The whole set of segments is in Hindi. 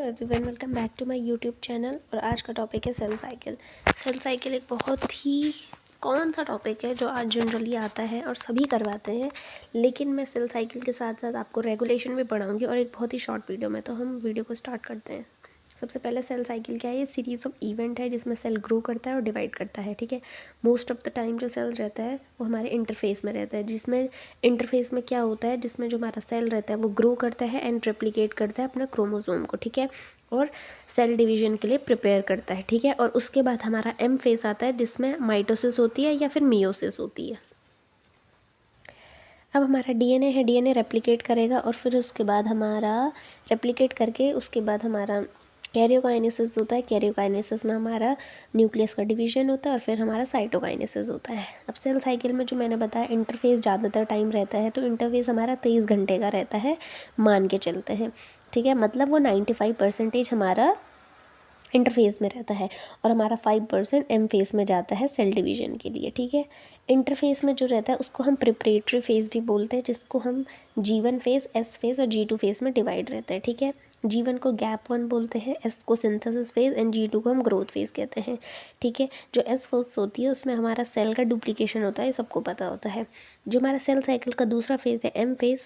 Everyone, welcome back to my YouTube channel. और आज का टॉपिक है सेल साइकिल। सेल साइकिल एक बहुत ही कॉमन सा टॉपिक है जो आज जनरली आता है और सभी करवाते हैं, लेकिन मैं सेल साइकिल के साथ साथ आपको रेगुलेशन भी पढ़ाऊंगी और एक बहुत ही शॉर्ट वीडियो में। तो हम वीडियो को स्टार्ट करते हैं। सबसे पहले सेल साइकिल क्या है? ये सीरीज़ ऑफ इवेंट है जिसमें सेल ग्रो करता है और डिवाइड करता है। ठीक है, मोस्ट ऑफ द टाइम जो सेल रहता है वो हमारे इंटरफेस में रहता है, जिसमें इंटरफेस में क्या होता है, जिसमें जो हमारा सेल रहता है वो ग्रो करता है एंड रेप्लिकेट करता है अपना क्रोमोसोम को। ठीक है, और सेल डिवीजन के लिए प्रिपेयर करता है। ठीक है, और उसके बाद हमारा एम फेस आता है जिसमें माइटोसिस होती है या फिर मियोसिस होती है। अब हमारा डीएनए है, डीएनए रेप्लिकेट करेगा और फिर उसके बाद हमारा रेप्लिकेट करके उसके बाद हमारा कैरियोकाइनेसिस होता है। कैरियोकाइनेसिस में हमारा न्यूक्लियस का डिवीजन होता है और फिर हमारा साइटोकाइनेसिस होता है। अब सेल साइकिल में जो मैंने बताया इंटरफेस ज़्यादातर टाइम रहता है, तो इंटरफेस हमारा 23 घंटे का रहता है, मान के चलते हैं। ठीक है, मतलब वो 95% हमारा इंटरफेस में रहता है और हमारा 5% एम फेस में जाता है सेल डिवीजन के लिए। ठीक है, इंटरफेस में जो रहता है उसको हम प्रिपरेटरी फेज भी बोलते हैं, जिसको हम G1 फेज, S फेज और G2 फेज में डिवाइड रहता है। ठीक है, G1 को गैप 1 बोलते हैं, S को सिंथेसिस फेज एंड G2 को हम ग्रोथ फेज कहते हैं। ठीक है, जो S फेज होती है उसमें हमारा सेल का डुप्लीकेशन होता है, सबको पता होता है। जो हमारा सेल साइकिल का दूसरा फेज है M फेज,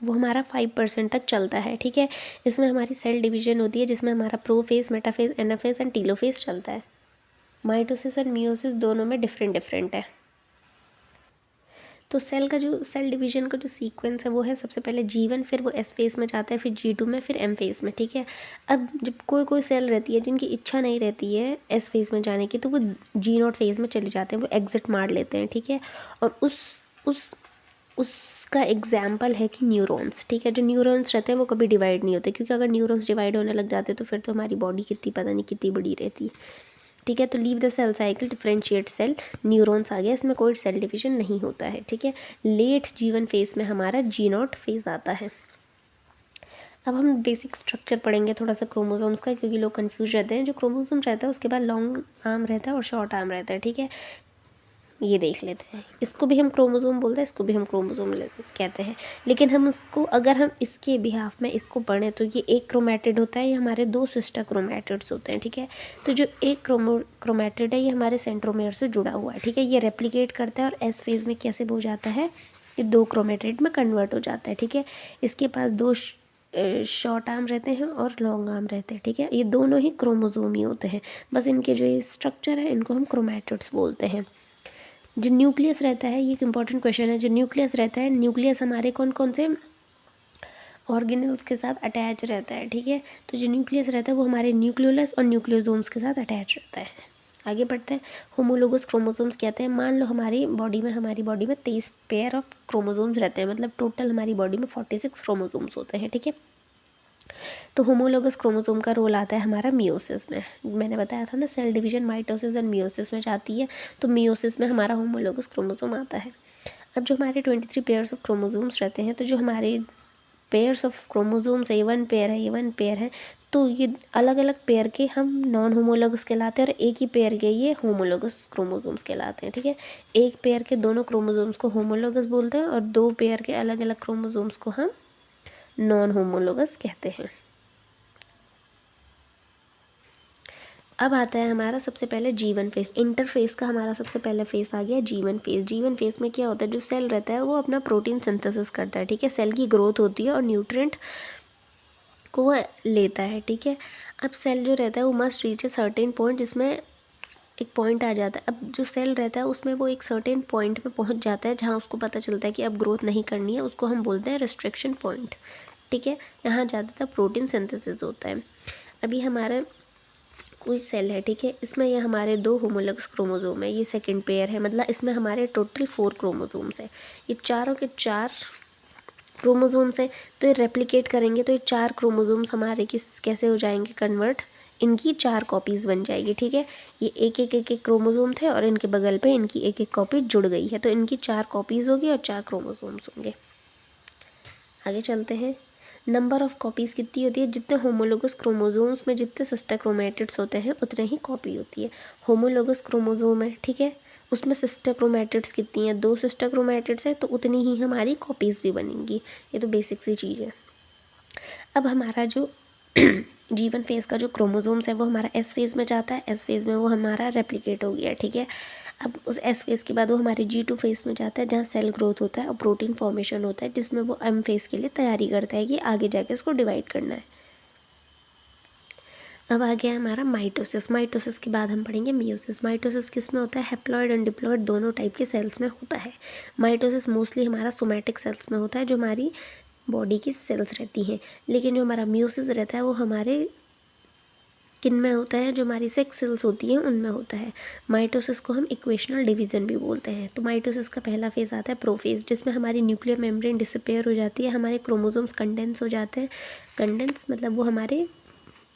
वो हमारा 5% तक चलता है। ठीक है, इसमें हमारी सेल डिवीजन होती है जिसमें हमारा prophase, metaphase, anaphase and telophase चलता है। माइटोसिस और मियोसिस दोनों में डिफरेंट है। तो सेल का जो सेल डिवीजन का जो सीक्वेंस है वो है सबसे पहले G1, फिर वो S फेज में जाता है, फिर G2 में, फिर M फेज में। ठीक है, अब जब कोई कोई सेल रहती है जिनकी इच्छा नहीं रहती है S फेज में जाने की, तो वो G0 फेज में चले जाते हैं, वो एग्जिट मार लेते हैं। ठीक है, और उसका एग्जाम्पल है कि न्यूरॉन्स। ठीक है, जो न्यूरॉन्स रहते हैं वो कभी डिवाइड नहीं होते, क्योंकि अगर न्यूरॉन्स डिवाइड होने लग जाते तो फिर तो हमारी बॉडी कितनी पता नहीं कितनी बड़ी रहती। ठीक है, तो leave the cell cycle, differentiate cell, neurons आ गया, इसमें कोई सेल डिवीजन नहीं होता है। ठीक है, लेट G1 फेज में हमारा G0 फेज आता है। अब हम बेसिक स्ट्रक्चर पढ़ेंगे थोड़ा सा क्रोमोसोम्स का, क्योंकि लोग कंफ्यूज रहते हैं। जो क्रोमोसोम रहता है उसके बाद लॉन्ग आर्म रहता है और शॉर्ट आर्म रहता है। ठीक है, ये देख लेते हैं, इसको भी हम क्रोमोसोम बोलते हैं, इसको भी हम क्रोमोसोम कहते हैं। लेकिन हम उसको, अगर हम इसके बिहाफ में इसको पढ़ें तो ये एक क्रोमैटिड होता है, ये हमारे दो सिस्टर क्रोमैटिड्स होते हैं। ठीक है, तो जो एक क्रोमैटिड है ये हमारे सेंट्रोमेयर से जुड़ा हुआ है। ठीक है, ये रेप्लिकेट करता है और एस फेज में कैसे हो जाता है, ये दो क्रोमैटिड में कन्वर्ट हो जाता है। ठीक है, इसके पास दो शॉर्ट आर्म रहते हैं और लॉन्ग आर्म रहते हैं। ठीक है, ये दोनों ही क्रोमोसोम ही होते हैं, बस इनके जो ये स्ट्रक्चर है इनको हम क्रोमैटिड्स बोलते हैं। जो न्यूक्लियस रहता है, ये एक इम्पॉर्टेंट क्वेश्चन है। जो न्यूक्लियस रहता है, न्यूक्लियस हमारे कौन कौन से ऑर्गेनल्स के साथ अटैच रहता है। ठीक है, तो जो न्यूक्लियस रहता है वो हमारे न्यूक्लियोलस और न्यूक्लियोसोम्स के साथ अटैच रहता है। आगे बढ़ते हैं, होमोलोगस क्रोमोसोम्स कहते हैं। मान लो हमारी बॉडी में 23 पेयर ऑफ क्रोमोसोम्स रहते हैं, मतलब टोटल हमारी बॉडी में 46 क्रोमोसोम्स होते हैं। ठीक है, तो होमोलोगस क्रोमोसोम का रोल आता है हमारा मियोसिस में। मैंने बताया था ना, सेल डिवीजन माइटोसिस और मियोसिस में जाती है, तो मियोसिस में हमारा होमोलोगस क्रोमोसोम आता है। अब जो हमारे 23 पेयर्स ऑफ क्रोमोसोम्स रहते हैं, तो जो हमारे पेयर्स ऑफ क्रोमोसोम्स है, ये 1 पेयर है, ये 1 पेयर है, तो ये अलग अलग पेयर के हम नॉन होमोलोगस कहलाते हैं और एक ही पेयर के ये होमोलोगस क्रोमोसोम्स कहलाते हैं। ठीक है, एक पेयर के दोनों क्रोमोसोम्स को होमोलोगस बोलते हैं और दो पेयर के अलग अलग क्रोमोसोम्स को हम नॉन होमोलोगस कहते हैं। अब आता है हमारा सबसे पहले G1 फेज। इंटरफेस का हमारा सबसे पहले फेस आ गया G1 फेज। G1 फेज में क्या होता है, जो सेल रहता है वो अपना प्रोटीन सिंथेसिस करता है। ठीक है, सेल की ग्रोथ होती है और न्यूट्रिएंट को वो लेता है। ठीक है, अब सेल जो रहता है वो must reach a certain point, जिसमें एक पॉइंट आ जाता है। अब जो सेल रहता है उसमें वो एक सर्टेन पॉइंट पे पहुंच जाता है जहाँ उसको पता चलता है कि अब ग्रोथ नहीं करनी है, उसको हम बोलते हैं रिस्ट्रिक्शन पॉइंट। ठीक है, यहाँ ज़्यादातर प्रोटीन सिंथेसिस होता है। अभी हमारा कोई सेल है, ठीक है, इसमें ये हमारे दो होमोलोगस क्रोमोसोम है, ये सेकंड पेयर है, मतलब इसमें हमारे टोटल 4 क्रोमोसोम्स हैं। ये चारों के 4 क्रोमोसोम्स हैं, तो ये रेप्लिकेट करेंगे तो ये 4 क्रोमोसोम्स हमारे कैसे हो जाएंगे कन्वर्ट, इनकी 4 कॉपीज़ बन जाएगी। ठीक है, ये एक क्रोमोसोम थे और इनके बगल पे इनकी एक कॉपी जुड़ गई है, तो इनकी 4 कॉपीज़ होगी और 4 क्रोमोसोम्स होंगे। आगे चलते हैं, नंबर ऑफ़ कॉपीज़ कितनी होती है, जितने होमोलोगस क्रोमोसोम्स में जितने सिस्टर क्रोमैटिड्स होते हैं उतने ही कॉपी होती है। होमोलोगस क्रोमोसोम है, ठीक है, उसमें सिस्टर क्रोमैटिड्स कितनी हैं, 2 सिस्टर क्रोमैटिड्स हैं, तो उतनी ही हमारी कॉपीज़ भी बनेंगी। ये तो बेसिक सी चीज़ है। अब हमारा जो G1 फेज़ का जो क्रोमोसोम्स है वो हमारा S फेज़ में जाता है, S फेज़ में वो हमारा रेप्लिकेट हो गया, ठीक है। अब उस S फेज़ के बाद वो हमारे G2 फेज़ में जाता है, जहाँ सेल ग्रोथ होता है और प्रोटीन फॉर्मेशन होता है, जिसमें वो M फेज़ के लिए तैयारी करता है कि आगे जाके उसको डिवाइड करना है। अब आ गया हमारा माइटोसिस। माइटोसिस के बाद हम पढ़ेंगे मियोसिस। माइटोसिस किस में होता है? हैप्लॉइड एंड डिप्लॉइड दोनों टाइप के सेल्स में होता है। माइटोसिस मोस्टली हमारा सोमैटिक सेल्स में होता है, जो हमारी बॉडी की सेल्स रहती हैं, लेकिन जो हमारा मियोसिस रहता है वो हमारे किन में होता है? जो हमारी सेक्स सेल्स होती हैं उनमें होता है। माइटोसिस को हम इक्वेशनल डिवीज़न भी बोलते हैं। तो माइटोसिस का पहला फेज़ आता है प्रोफेज़, जिसमें हमारी न्यूक्लियर मेम्ब्रेन डिसअपेयर हो जाती है, हमारे क्रोमोसोम्स कंडेंस हो जाते हैं। कंडेंस मतलब वो हमारे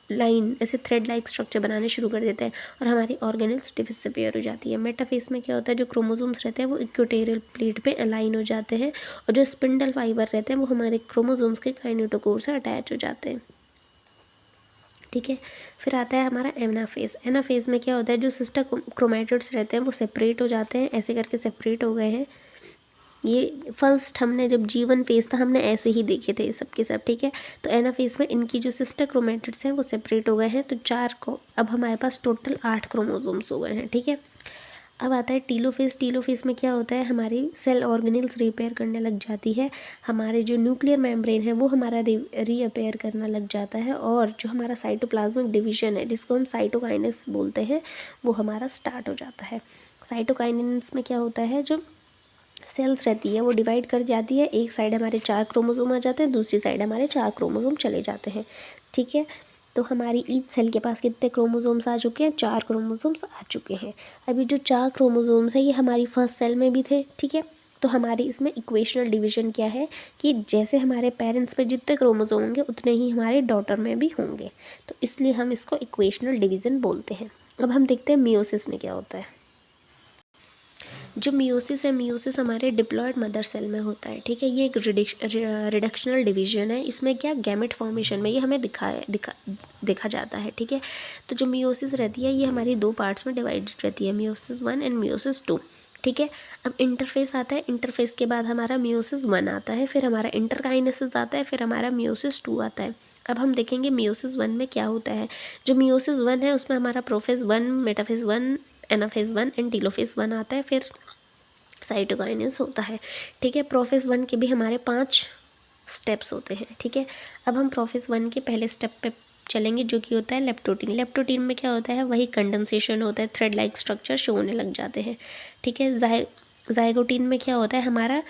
लाइन ऐसे थ्रेड लाइक स्ट्रक्चर बनाने शुरू कर देते हैं और हमारी ऑर्गेनल्स डिसअपेयर हो जाती है। मेटाफेज में क्या होता है? जो क्रोमोसोम्स रहते हैं वो इक्वेटोरियल प्लेट पे अलाइन हो जाते हैं और जो स्पिंडल फाइबर रहते हैं वो हमारे क्रोमोसोम्स के काइनेटोकोर से अटैच हो जाते हैं, ठीक है। फिर आता है हमारा एनाफेज। एनाफेज में क्या होता है? जो सिस्टर क्रोमैटिड्स रहते हैं वो सेपरेट हो जाते हैं, ऐसे करके सेपरेट हो गए हैं। ये फर्स्ट हमने जब G1 फेज़ था हमने ऐसे ही देखे थे सब के सब, ठीक है। तो एना फेज़ में इनकी जो सिस्टर क्रोमैटिड्स हैं वो सेपरेट हो गए हैं, तो 4 को अब हमारे पास टोटल 8 क्रोमोसोम्स हो गए हैं, ठीक है। अब आता है टीलोफेज़। टीलोफेज़ में क्या होता है? हमारी सेल ऑर्गेनेल्स रिपेयर करने लग जाती है, हमारे जो न्यूक्लियर मेम्ब्रेन है वो हमारा रीअपेयर करना लग जाता है, और जो हमारा साइटोप्लाज्मिक डिवीजन है जिसको हम साइटोकाइनेस बोलते हैं वो हमारा स्टार्ट हो जाता है। साइटोकाइनेस में क्या होता है? जो सेल्स रहती है वो डिवाइड कर जाती है, एक साइड हमारे 4 क्रोमोसोम आ जाते हैं, दूसरी साइड हमारे 4 क्रोमोसोम चले जाते हैं, ठीक है। तो हमारी ईच सेल के पास कितने क्रोमोसोम्स आ चुके हैं? 4 क्रोमोसोम्स आ चुके हैं। अभी जो 4 क्रोमोसोम्स है ये हमारी फर्स्ट सेल में भी थे, ठीक है। तो हमारी इसमें इक्वेशनल डिवीजन क्या है कि जैसे हमारे पेरेंट्स पे जितने क्रोमोसोम होंगे उतने ही हमारे डॉटर में भी होंगे, तो इसलिए हम इसको इक्वेशनल डिवीज़न बोलते हैं। अब हम देखते हैं मियोसिस में क्या होता है। जो मियोसिस है, मियोसिस हमारे डिप्लॉयड मदर सेल में होता है, ठीक है। ये एक रिडक्शनल डिवीजन है। इसमें क्या गैमेट फॉर्मेशन में ये हमें देखा जाता है, ठीक है। तो जो मियोसिस रहती है ये हमारी 2 पार्ट्स में डिवाइडेड रहती है, मियोसिस 1 एंड मियोसिस 2, ठीक है। अब इंटरफेस आता है, इंटरफेस के बाद हमारा मियोसिस 1 आता है, फिर हमारा इंटरकाइनेसिस आता है, फिर हमारा मियोसिस 2 आता है। अब हम देखेंगे मियोसिस 1 में क्या होता है। जो मियोसिस 1 है उसमें हमारा prophase 1, metaphase 1, anaphase 1 and telophase 1 आता है, फिर साइटोकाइनेस होता है, ठीक है। प्रोफेज 1 के भी हमारे 5 स्टेप्स होते हैं, ठीक है। अब हम प्रोफेज 1 के पहले स्टेप पे चलेंगे, जो कि होता है लेप्टोटीन। लेप्टोटीन में क्या होता है? वही कंडेंसेशन होता है, थ्रेड लाइक स्ट्रक्चर शो होने लग जाते हैं, ठीक है। जाइगोटीन में क्या होता है? हमारा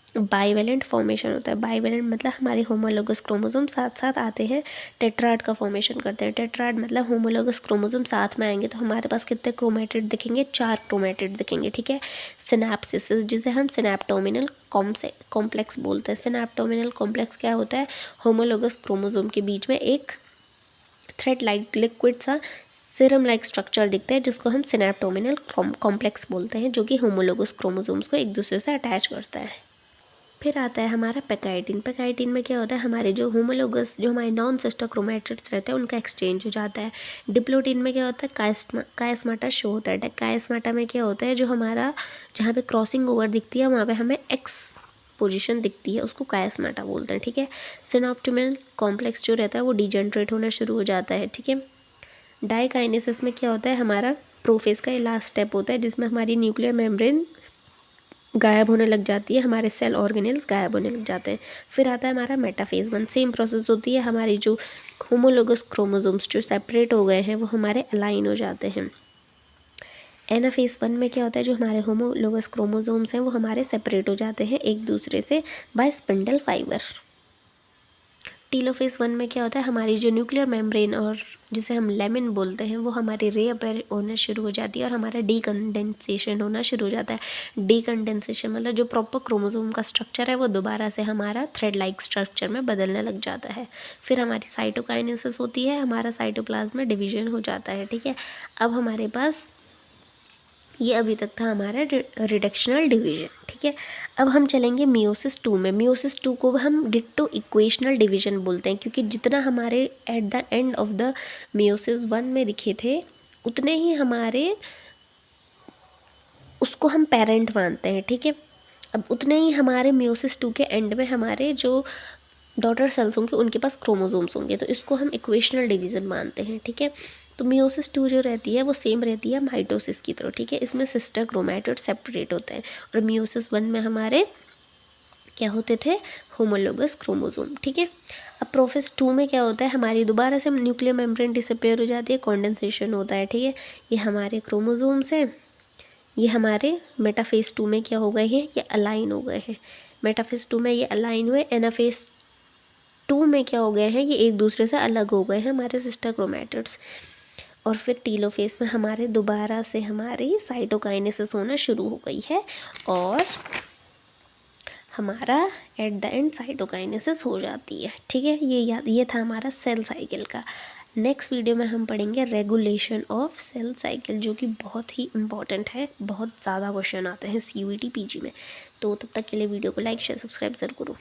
बाइवेलेंट फॉर्मेशन होता है। बाइवेलेंट मतलब हमारे होमोलोगस क्रोमोसोम साथ साथ आते हैं, टेट्राड का फॉर्मेशन करते हैं। टेट्राड मतलब होमोलोगस क्रोमोसोम साथ में आएंगे तो हमारे पास कितने क्रोमेटिड दिखेंगे? 4 क्रोमेटिड दिखेंगे, ठीक है। सिनैप्सिस, जिसे हम सिनैप्टोमिनल कॉम्प्लेक्स बोलते हैं। सिनैप्टोमिनल कॉम्प्लेक्स क्या होता है? होमोलोगस क्रोमोसोम के बीच में एक थ्रेड लाइक लिक्विड सा सीरम लाइक स्ट्रक्चर दिखता है, जिसको हम सिनैप्टोमिनल कॉम्प्लेक्स बोलते हैं, जो कि होमोलोगस क्रोमोसोम्स को एक दूसरे से अटैच करता है। फिर आता है हमारा पैकाइटिन। पैकाइटिन में क्या होता है? हमारे जो होमोलोगस, जो हमारे नॉन सिस्टर क्रोमैटिड्स रहते हैं उनका एक्सचेंज हो जाता है। डिप्लोटीन में क्या होता है? कायस्माटा शो होता है। कायस्माटा में क्या होता है? जो हमारा जहाँ पे क्रॉसिंग ओवर दिखती है वहाँ पे हमें एक्स पोजीशन दिखती है, उसको कायस्माटा बोलते हैं, ठीक है। सिनॉप्टिमल कॉम्प्लेक्स जो रहता है वो डिजेनरेट होना शुरू हो जाता है, ठीक है। डाइकाइनेसिस में क्या होता है? हमारा प्रोफेज का लास्ट स्टेप होता है, जिसमें हमारी न्यूक्लियर मेम्ब्रेन गायब होने लग जाती है, हमारे सेल ऑर्गेनेल्स गायब होने लग जाते हैं। फिर आता है हमारा मेटाफेज 1। सेम प्रोसेस होती है, हमारी जो होमोलोगस क्रोमोसोम्स जो सेपरेट हो गए हैं वो हमारे अलाइन हो जाते हैं। एनाफेज 1 में क्या होता है? जो हमारे होमोलोगस क्रोमोसोम्स हैं वो हमारे सेपरेट हो जाते हैं एक दूसरे से बाय स्पिंडल फाइबर। टीलोफेज 1 में क्या होता है? हमारी जो न्यूक्लियर मेम्ब्रेन और जिसे हम लेमिन बोलते हैं वो हमारी रीअपेयर होना शुरू हो जाती है और हमारा डीकंडेंसेशन होना शुरू हो जाता है। डीकंडेंसेशन मतलब जो प्रॉपर क्रोमोसोम का स्ट्रक्चर है वो दोबारा से हमारा थ्रेड लाइक स्ट्रक्चर में बदलने लग जाता है। फिर हमारी साइटोकाइनेसिस होती है, हमारा साइटोप्लाज्म में डिवीजन हो जाता है, ठीक है। अब हमारे पास ये अभी तक था हमारा रिडक्शनल डिवीजन, ठीक है। अब हम चलेंगे मियोसिस 2 में। मियोसिस 2 को हम डिट्टो इक्वेशनल डिवीजन बोलते हैं, क्योंकि जितना हमारे at the end of the meiosis 1 में दिखे थे उतने ही हमारे उसको हम पेरेंट मानते हैं, ठीक है। अब उतने ही हमारे मियोसिस 2 के एंड में हमारे जो डॉटर सेल्स होंगे उनके पास क्रोमोसोम्स होंगे, तो इसको हम इक्वेशनल डिवीज़न मानते हैं, ठीक है। तो मियोसिस 2 जो रहती है वो सेम रहती है माइटोसिस की तरह, ठीक है। इसमें सिस्टर क्रोमैटिड सेपरेट होते हैं, और मियोसिस 1 में हमारे क्या होते थे, होमोलोगस क्रोमोसोम, ठीक है। अब प्रोफेज 2 में क्या होता है, हमारी दोबारा से न्यूक्लियर मेम्ब्रेन डिसअपेयर हो जाती है, कॉन्डेंसेशन होता है, ठीक है। ये हमारे क्रोमोसोम्स हैं, ये हमारे मेटाफेज 2 में क्या हो गए हैं, ये अलाइन हो गए हैं। मेटाफेज 2 में ये अलाइन हुए, एनाफेज 2 में क्या हो गए हैं, ये एक दूसरे से अलग हो गए हैं हमारे सिस्टर क्रोमैटिड्स। और फिर टीलोफेज में हमारे दोबारा से हमारी साइटोकाइनेसिस होना शुरू हो गई है, और हमारा एट द एंड साइटोकाइनेसिस हो जाती है, ठीक है। ये था हमारा सेल साइकिल का। नेक्स्ट वीडियो में हम पढ़ेंगे रेगुलेशन ऑफ सेल साइकिल, जो कि बहुत ही इम्पॉर्टेंट है, बहुत ज़्यादा क्वेश्चन आते हैं CUET PG में। तो तब तक के लिए वीडियो को लाइक शेयर सब्सक्राइब ज़रूर करो।